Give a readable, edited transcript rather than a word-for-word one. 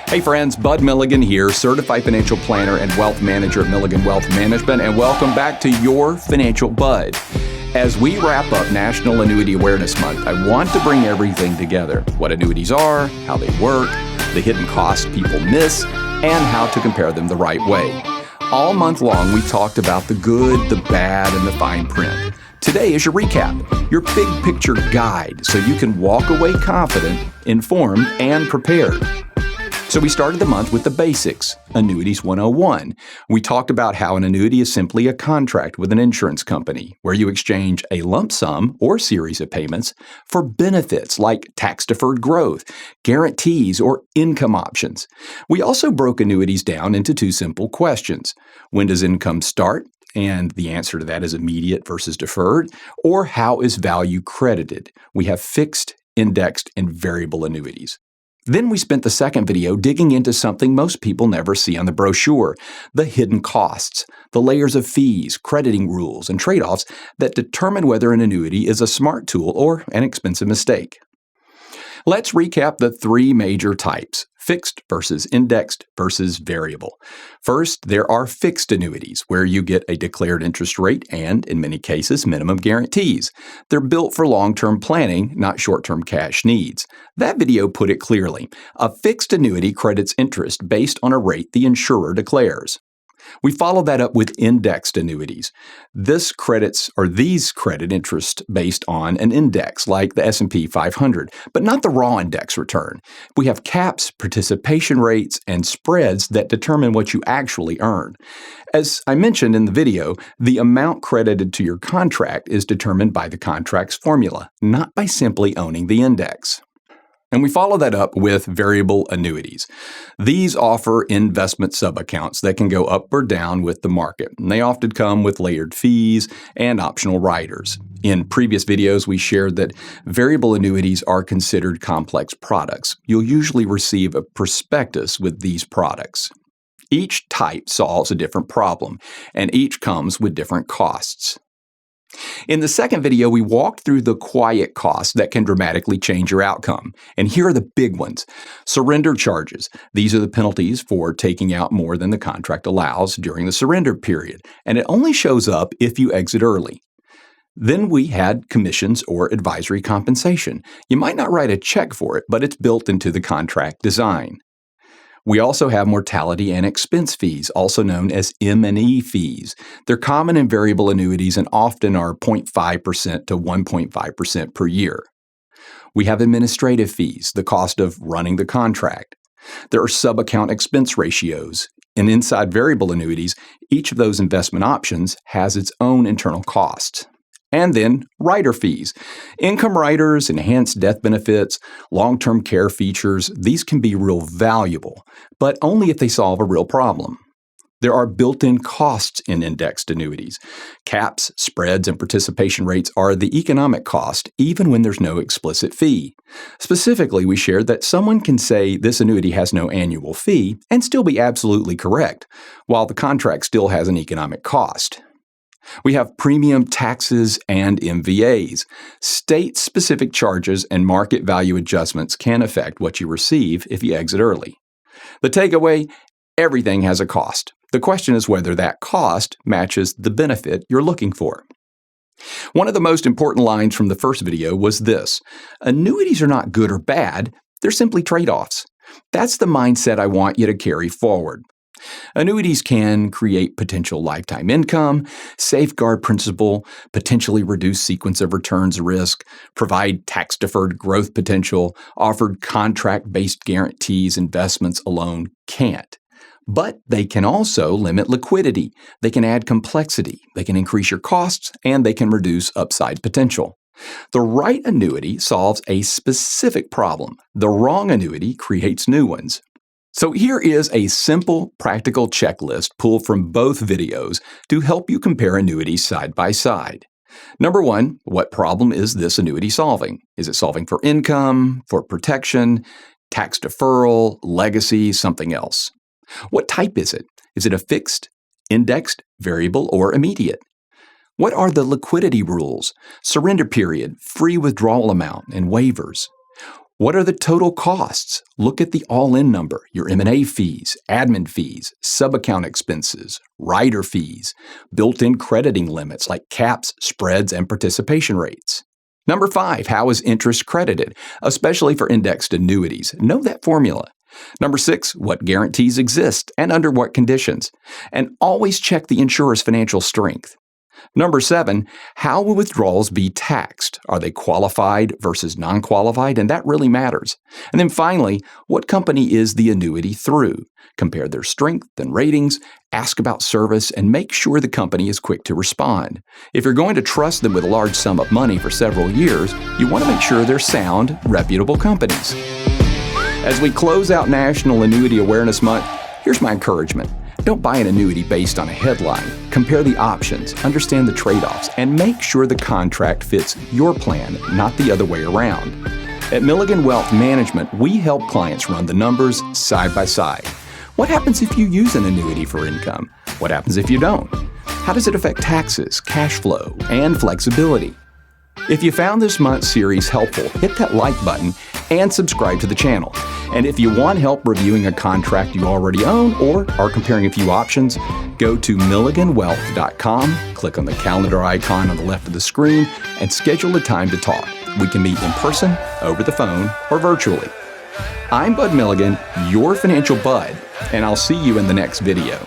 Hey friends, Bud Milligan here, Certified Financial Planner and Wealth Manager at Milligan Wealth Management, and welcome back to your Financial Bud. As we wrap up National Annuity Awareness Month, I want to bring everything together. What annuities are, how they work, the hidden costs people miss, and how to compare them the right way. All month long, we talked about the good, the bad, and the fine print. Today is your recap, your big picture guide, so you can walk away confident, informed, and prepared. So we started the month with the basics, Annuities 101. We talked about how an annuity is simply a contract with an insurance company where you exchange a lump sum or series of payments for benefits like tax-deferred growth, guarantees, or income options. We also broke annuities down into two simple questions. When does income start? And the answer to that is immediate versus deferred. Or how is value credited? We have fixed, indexed, and variable annuities. Then we spent the second video digging into something most people never see on the brochure, the hidden costs, the layers of fees, crediting rules, and trade-offs that determine whether an annuity is a smart tool or an expensive mistake. Let's recap the three major types: fixed versus indexed versus variable. First, there are fixed annuities, where you get a declared interest rate and, in many cases, minimum guarantees. They're built for long-term planning, not short-term cash needs. That video put it clearly. A fixed annuity credits interest based on a rate the insurer declares. We follow that up with indexed annuities. These credit interest based on an index like the S&P 500, but not the raw index return. We have caps, participation rates, and spreads that determine what you actually earn. As I mentioned in the video, the amount credited to your contract is determined by the contract's formula, not by simply owning the index. And we follow that up with variable annuities. These offer investment sub-accounts that can go up or down with the market. And they often come with layered fees and optional riders. In previous videos, we shared that variable annuities are considered complex products. You'll usually receive a prospectus with these products. Each type solves a different problem, and each comes with different costs. In the second video, we walked through the quiet costs that can dramatically change your outcome. And here are the big ones. Surrender charges. These are the penalties for taking out more than the contract allows during the surrender period, and it only shows up if you exit early. Then we had commissions or advisory compensation. You might not write a check for it, but it's built into the contract design. We also have mortality and expense fees, also known as M&E fees. They're common in variable annuities and often are 0.5% to 1.5% per year. We have administrative fees, the cost of running the contract. There are sub-account expense ratios, and inside variable annuities, each of those investment options has its own internal costs. And then rider fees. Income riders, enhanced death benefits, long-term care features, these can be real valuable, but only if they solve a real problem. There are built-in costs in indexed annuities. Caps, spreads, and participation rates are the economic cost, even when there's no explicit fee. Specifically, we shared that someone can say this annuity has no annual fee and still be absolutely correct, while the contract still has an economic cost. We have premium taxes and MVAs. State-specific charges and market value adjustments can affect what you receive if you exit early. The takeaway: everything has a cost. The question is whether that cost matches the benefit you're looking for. One of the most important lines from the first video was this: annuities are not good or bad, they're simply trade-offs. That's the mindset I want you to carry forward. Annuities can create potential lifetime income, safeguard principal, potentially reduce sequence of returns risk, provide tax-deferred growth potential, offered contract-based guarantees investments alone can't. But they can also limit liquidity, they can add complexity, they can increase your costs, and they can reduce upside potential. The right annuity solves a specific problem. The wrong annuity creates new ones. So here is a simple, practical checklist pulled from both videos to help you compare annuities side by side. Number one, what problem is this annuity solving? Is it solving for income, for protection, tax deferral, legacy, something else? What type is it? Is it a fixed, indexed, variable, or immediate? What are the liquidity rules, surrender period, free withdrawal amount, and waivers? What are the total costs? Look at the all-in number, your M&A fees, admin fees, sub-account expenses, rider fees, built-in crediting limits like caps, spreads, and participation rates. Number 5, how is interest credited, especially for indexed annuities? Know that formula. Number 6, what guarantees exist and under what conditions? And always check the insurer's financial strength. Number 7, how will withdrawals be taxed? Are they qualified versus non-qualified? And that really matters. And then finally, what company is the annuity through? Compare their strength and ratings, ask about service, and make sure the company is quick to respond. If you're going to trust them with a large sum of money for several years, you want to make sure they're sound, reputable companies. As we close out National Annuity Awareness Month, here's my encouragement. Don't buy an annuity based on a headline. Compare the options, understand the trade-offs, and make sure the contract fits your plan, not the other way around. At Milligan Wealth Management, we help clients run the numbers side by side. What happens if you use an annuity for income? What happens if you don't? How does it affect taxes, cash flow, and flexibility? If you found this month's series helpful, hit that like button and subscribe to the channel. And if you want help reviewing a contract you already own or are comparing a few options, go to milliganwealth.com, click on the calendar icon on the left of the screen, and schedule a time to talk. We can meet in person, over the phone, or virtually. I'm Bud Milligan, your financial bud, and I'll see you in the next video.